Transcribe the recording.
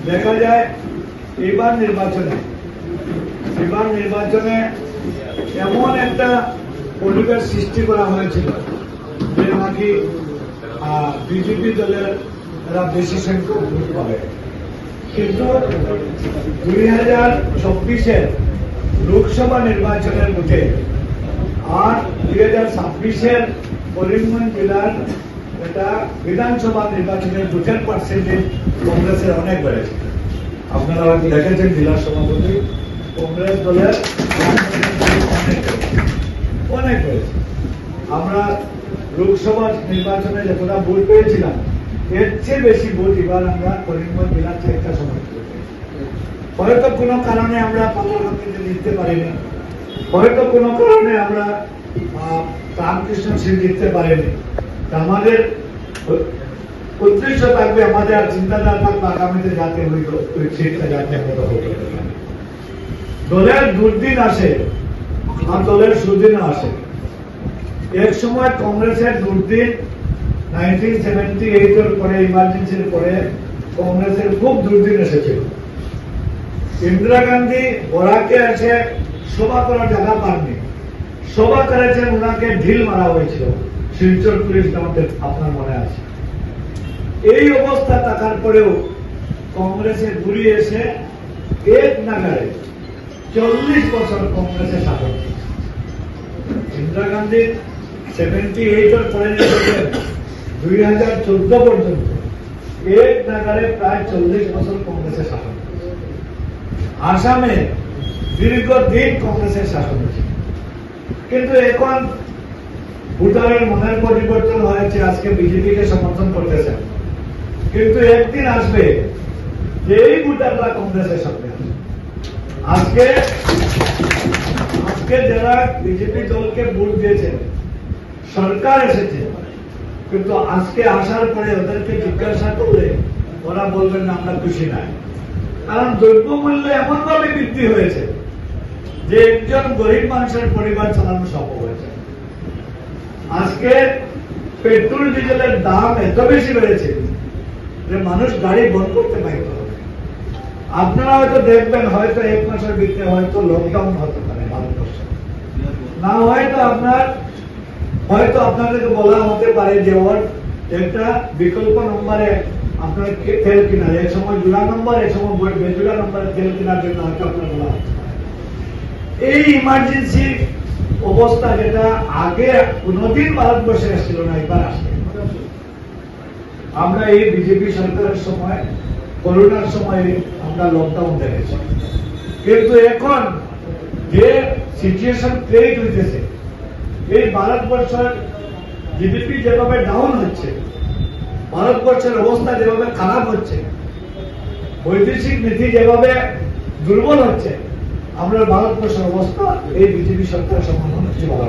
দেখা যায় এবার নির্বাচনে এমন একটা পরিবেশ সৃষ্টি করা হয়েছিল যে নাকি বিজেপি দলের এরা বেশি সংখ্যক ভোট পাবে, কিন্তু 2024-এর লোকসভা নির্বাচনের ভোটে আর 2026-এর করিমগঞ্জ জেলার এটা বিধানসভা নির্বাচনের ভোটের পার্সেন্টেজ কংগ্রেসের অনেক বেড়েছে। আপনারা হয়তো দেখেছেন জেলার সভাপতি কংগ্রেস দলের অনেক বেড়েছে। আমরা লোকসভা নির্বাচনে যতটা ভোট পেয়েছিলাম এর চেয়ে বেশি ভোট এবার আমরা করিমগঞ্জ জেলার একটা সময় হয়তো কোনো কারণে আমরা পাতালকে জিততে পারিনি, হয়তো কোনো কারণে আমরা রামকৃষ্ণ সিং জিততে পারিনি। আমাদের উদ্দেশ্য থাকবে, আমাদের আর চিন্তাধারা থাকবে আগামীতে যাতে ওই সিটটা যাতে আমরা দখল করতে পারি। দলের দুর্দিন আসে আর দলের সুদিনও আসে। এক সময় কংগ্রেসের দুর্দিন 1978-এর পরে ইমার্জেন্সির পরে কংগ্রেসের খুব দুর্দিন এসেছিল। ইন্দিরা গান্ধী ওরাকে এসে সভা করার জায়গা পাননি, সভা করেছেন ওনাকে ঢিল মারা হয়েছিল শিলচর পুলিশ গ্রাউন্ডে, আপনার মনে আছে। এই অবস্থা থাকার পরেও কংগ্রেসের ঘুরি এসে এক নাগারে 40 বছর কংগ্রেসের শাসন। ইন্দিরা গান্ধী 78-এর পরে 2014 পর্যন্ত এক নাগারে প্রায় 40 বছর কংগ্রেসের শাসন। আসামে দীর্ঘদিন কংগ্রেসের শাসন হয়েছে, কিন্তু এখন ভোটারের মনের পরিবর্তন হয়েছে, আজকে বিজেপিকে সমর্থন করতেছেন। কিন্তু একদিন আসবে যে এই ভোটাররা কংগ্রেসের সাথে আসবে। আজকে যারা বিজেপি দলকে ভোট দিয়েছেন, সরকার এসেছে, কিন্তু আজকে আসার পরে ওদেরকে জিজ্ঞাসা করলে ওরা বলবেন না আমরা খুশি নাই। কারণ দ্রব্যমূল্য এমন ভাবে বৃদ্ধি হয়েছে যে একজন গরিব মানুষের পরিবার চালানো সম্ভব হয়েছে। আজকে পেট্রোল ডিজেলের দাম এত বেশি বেড়েছে যে মানুষ গাড়ি বন্ধ করতে বাধ্য হবে। আপনারা হয়তো দেখবেন, হয়তো 1 মাসের ভিতরে হয়তো লকডাউন হতে পারে ভারতবর্ষে, না হয়তো আপনাদেরকে বলা হতে পারে যে ওর একটা বিকল্প নম্বরে আপনার তেল কিনার, এক সময় জোড়া নম্বর, এক সময় বেজোড়া নম্বরে তেল কেনার জন্য হয়তো আপনার বলা হতে পারে। এই ইমার্জেন্সি অবস্থা যেটা আগে কোনদিন ভারতবর্ষে আসছিল না, এবার আসছে। আমরা এই বিজেপি সরকারের সময়, করোনার সময় আমরা লকডাউন দেখেছি, কিন্তু এখন যে সিচুয়েশন ক্রিয়েট হইতেছে, এই ভারতবর্ষের জিডিপি যেভাবে ডাউন হচ্ছে, ভারতবর্ষের অবস্থা যেভাবে খারাপ হচ্ছে, বৈদেশিক নীতি যেভাবে দুর্বল হচ্ছে, আমরা ভারতবর্ষের অবস্থা এই বিজেপি সরকারের সমাধান হচ্ছে ভালো।